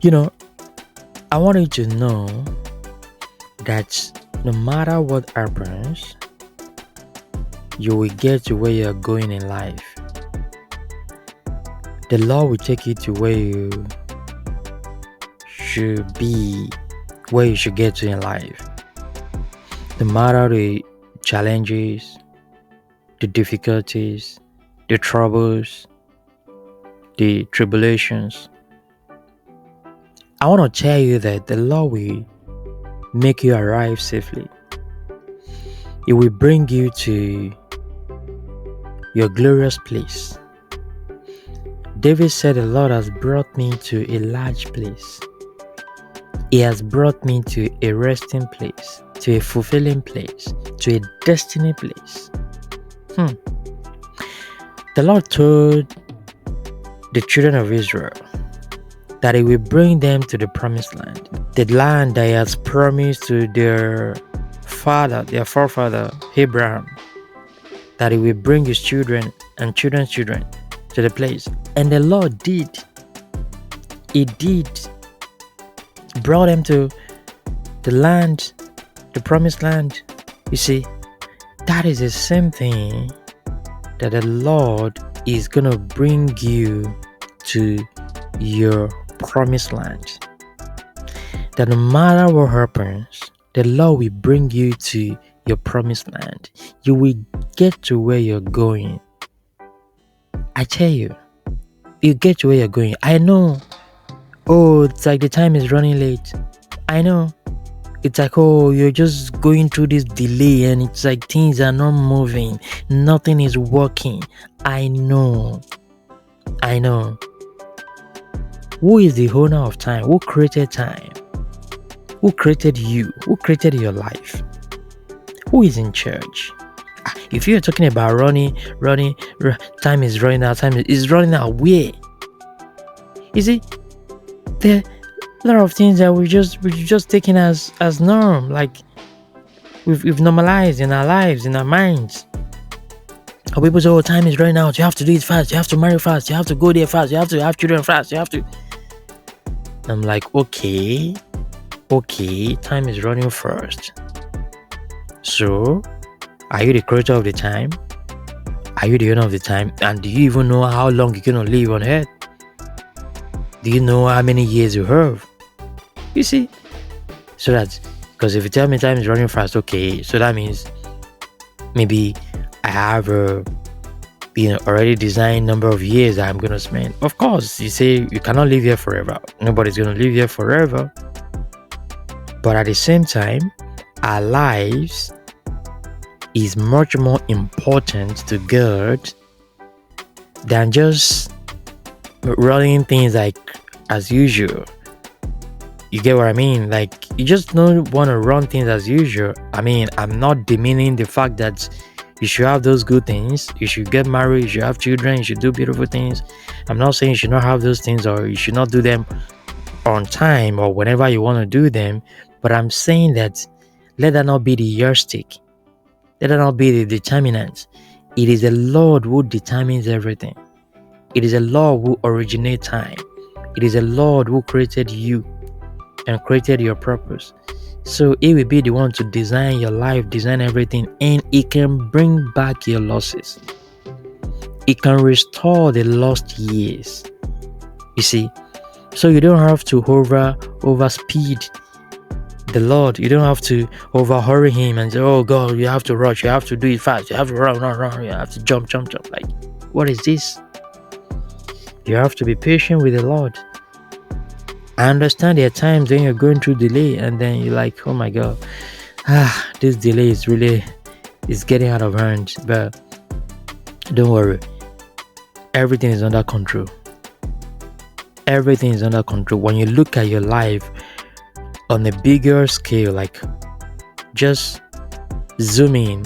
You know, I want you to know that no matter what happens, you will get to where you're going in life. The Lord will take you to where you should be, where you should get to in life. No matter the challenges, the difficulties, the troubles, the tribulations, I want to tell you that the Lord will make you arrive safely. It will bring you to your glorious place. David said, the Lord has brought me to a large place. He has brought me to a resting place, to a fulfilling place, to a destiny place. The Lord told the children of Israel that He will bring them to the promised land, the land that He has promised to their forefather, Abraham, that He will bring His children and children's children to the place. And the Lord did. He did. Brought them to the land, the promised land. You see, that is the same thing that the Lord is going to bring you to your promised land. That no matter what happens, the Lord will bring you to your promised land. You will get to where you're going. I tell you, you get to where you're going. I know. Oh, it's like the time is running late. I know. It's like, oh, you're just going through this delay and it's like things are not moving. Nothing is working. I know. Who is the owner of time? Who created time? Who created you? Who created your life? Who is in charge? If you're talking about running, time is running out. Time is running out. Where? You see, there are a lot of things that we're just taking as norm, like we've normalized in our lives, in our minds. How people say, oh, time is running out. You have to do it fast. You have to marry fast. You have to go there fast. You have to have children fast. You have to. I'm like, okay, time is running first. So, are you the creator of the time? Are you the owner of the time? And do you even know how long you're going to live on earth? Do you know how many years you have? You see? So that's, because if you tell me time is running fast, okay, so that means maybe I have already designed number of years that I'm going to spend. Of course, you say you cannot live here forever. Nobody's going to live here forever. But at the same time, our lives is much more important to God than just running things like as usual. You get what I mean? Like, you just don't want to run things as usual. I mean, I'm not demeaning the fact that you should have those good things. You should get married, you should have children, you should do beautiful things. I'm not saying you should not have those things or you should not do them on time or whenever you want to do them. But I'm saying that let that not be the yardstick. Let that not be the determinant. It is the Lord who determines everything. It is the Lord who originates time. It is the Lord who created you and created your purpose. So He will be the one to design your life, design everything, and He can bring back your losses. He can restore the lost years. You see, so you don't have to overspeed the Lord. You don't have to over hurry Him and say, oh God, you have to rush, you have to do it fast, you have to run, you have to jump. Like, what is this? You have to be patient with the Lord. I understand there are times when you're going through delay and then you're like, oh my God, this delay is getting out of hand. But don't worry, everything is under control. Everything is under control. When you look at your life on a bigger scale, like just zoom in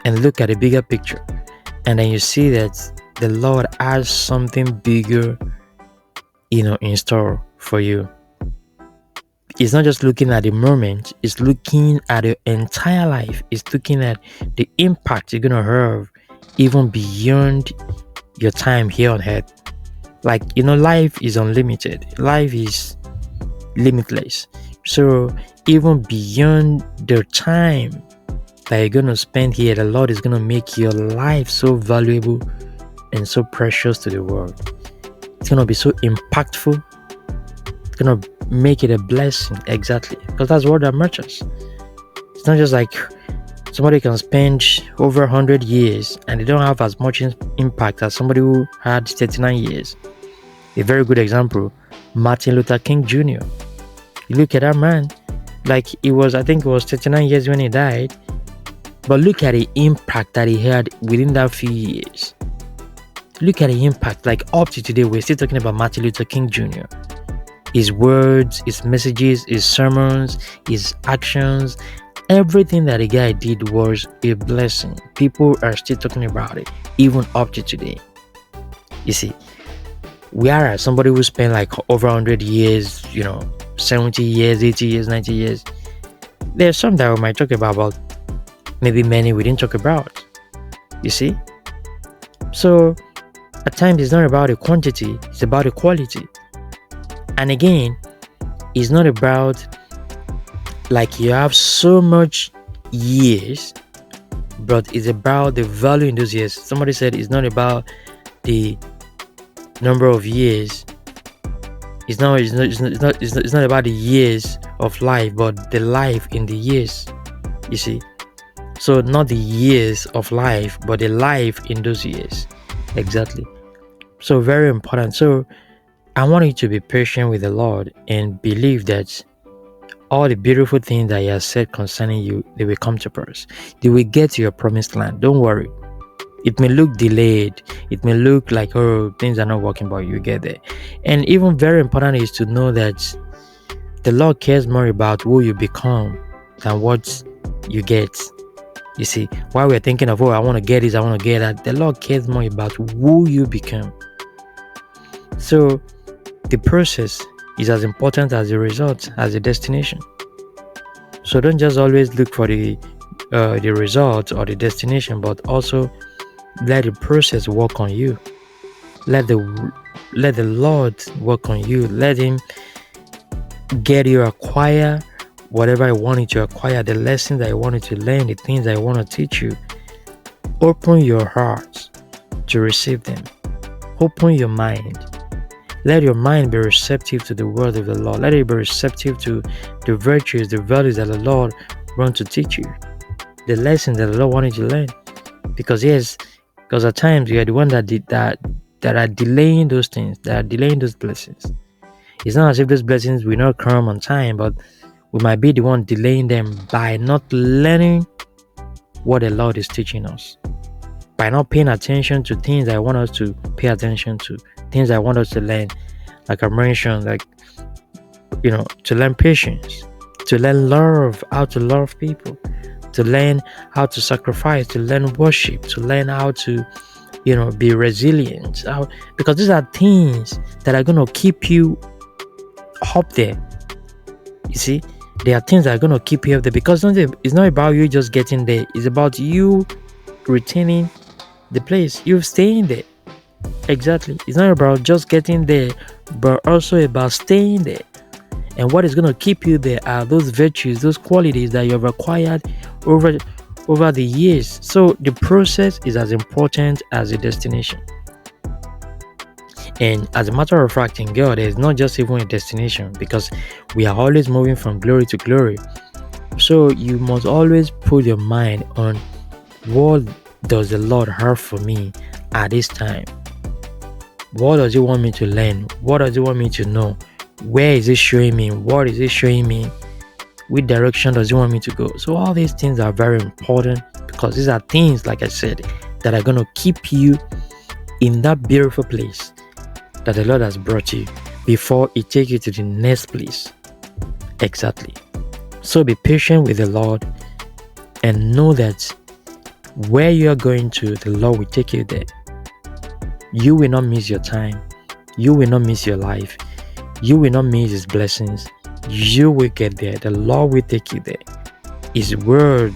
and look at a bigger picture, and then you see that the Lord has something bigger, in store for you. It's not just looking at the moment, it's looking at your entire life. It's looking at the impact you're going to have even beyond your time here on earth. Like, life is unlimited. Life is limitless. So even beyond the time that you're going to spend here, the Lord is going to make your life so valuable and so precious to the world. It's going to be so impactful. It's going to make it a blessing. Exactly. Because that's what that matters. It's not just like somebody can spend over 100 years and they don't have as much impact as somebody who had 39 years. A very good example, Martin Luther King Jr. You look at that man, like I think it was 39 years when he died, but look at the impact that he had within that few years. Look at the impact, like up to today, we're still talking about Martin Luther King Jr. His words, his messages, his sermons, his actions, everything that the guy did was a blessing. People are still talking about it, even up to today. You see, we are somebody who spent like over 100 years, 70 years, 80 years, 90 years. There's some that we might talk about, but maybe many we didn't talk about. You see? So, at times it's not about the quantity, it's about the quality. And again, it's not about like you have so much years, but it's about the value in those years. Somebody said it's not about the number of years. It's not about the years of life, but the life in the years. You see? So not the years of life, but the life in those years. Exactly. So very important. So I want you to be patient with the Lord and believe that all the beautiful things that He has said concerning you, they will come to pass. They will get to your promised land. Don't worry. It may look delayed. It may look like, things are not working, but you get there. And even very important is to know that the Lord cares more about who you become than what you get. You see, while we're thinking of, I want to get this, I want to get that, the Lord cares more about who you become. So the process is as important as the result, as the destination. So don't just always look for the result or the destination, but also let the process work on you. Let the Lord work on you. Let Him get you acquire whatever I wanted to acquire, the lessons I wanted to learn, the things I want to teach you. Open your heart to receive them. Open your mind. Let your mind be receptive to the word of the Lord. Let it be receptive to the virtues, the values that the Lord wants to teach you, the lessons that the Lord wanted to learn. Because at times you are the one that are delaying those things, that are delaying those blessings. It's not as if those blessings will not come on time, but we might be the one delaying them by not learning what the Lord is teaching us, by not paying attention to things I want us to pay attention to, things I want us to learn, like I mentioned, to learn patience, to learn love, how to love people, to learn how to sacrifice, to learn worship, to learn how to, be resilient. Because these are things that are going to keep you up there. You see, there are things that are going to keep you up there, because it's not about you just getting there. It's about you retaining the place, you staying there. Exactly. It's not about just getting there, but also about staying there. And what is going to keep you there are those virtues, those qualities that you have acquired over the years. So the process is as important as the destination. And as a matter of fact, in God, there's not just even a destination, because we are always moving from glory to glory. So you must always put your mind on, what does the Lord have for me at this time? What does He want me to learn? What does He want me to know? Where is He showing me? What is He showing me? Which direction does He want me to go? So all these things are very important, because these are things, like I said, that are going to keep you in that beautiful place that the Lord has brought you before He takes you to the next place. Exactly. So be patient with the Lord and know that where you are going to, the Lord will take you there. You will not miss your time. You will not miss your life. You will not miss His blessings. You will get there. The Lord will take you there. His word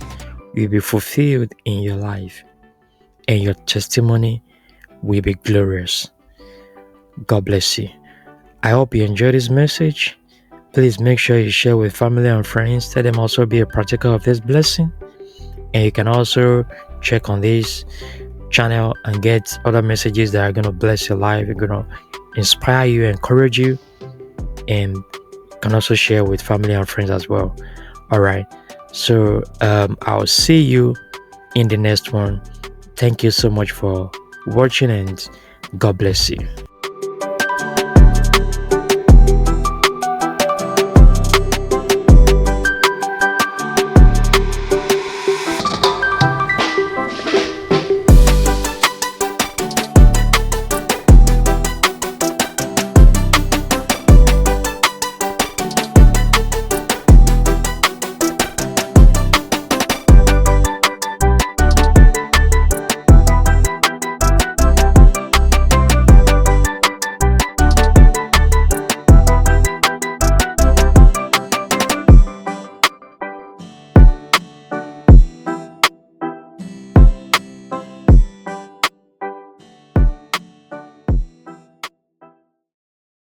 will be fulfilled in your life, and your testimony will be glorious. God bless you. I hope you enjoyed this message. Please make sure you share with family and friends. Let them also be a partaker of this blessing. And you can also check on this channel and get other messages that are going to bless your life, are going to inspire you, encourage you, and can also share with family and friends as well. All right. So I'll see you in the next one. Thank you so much for watching, and God bless you.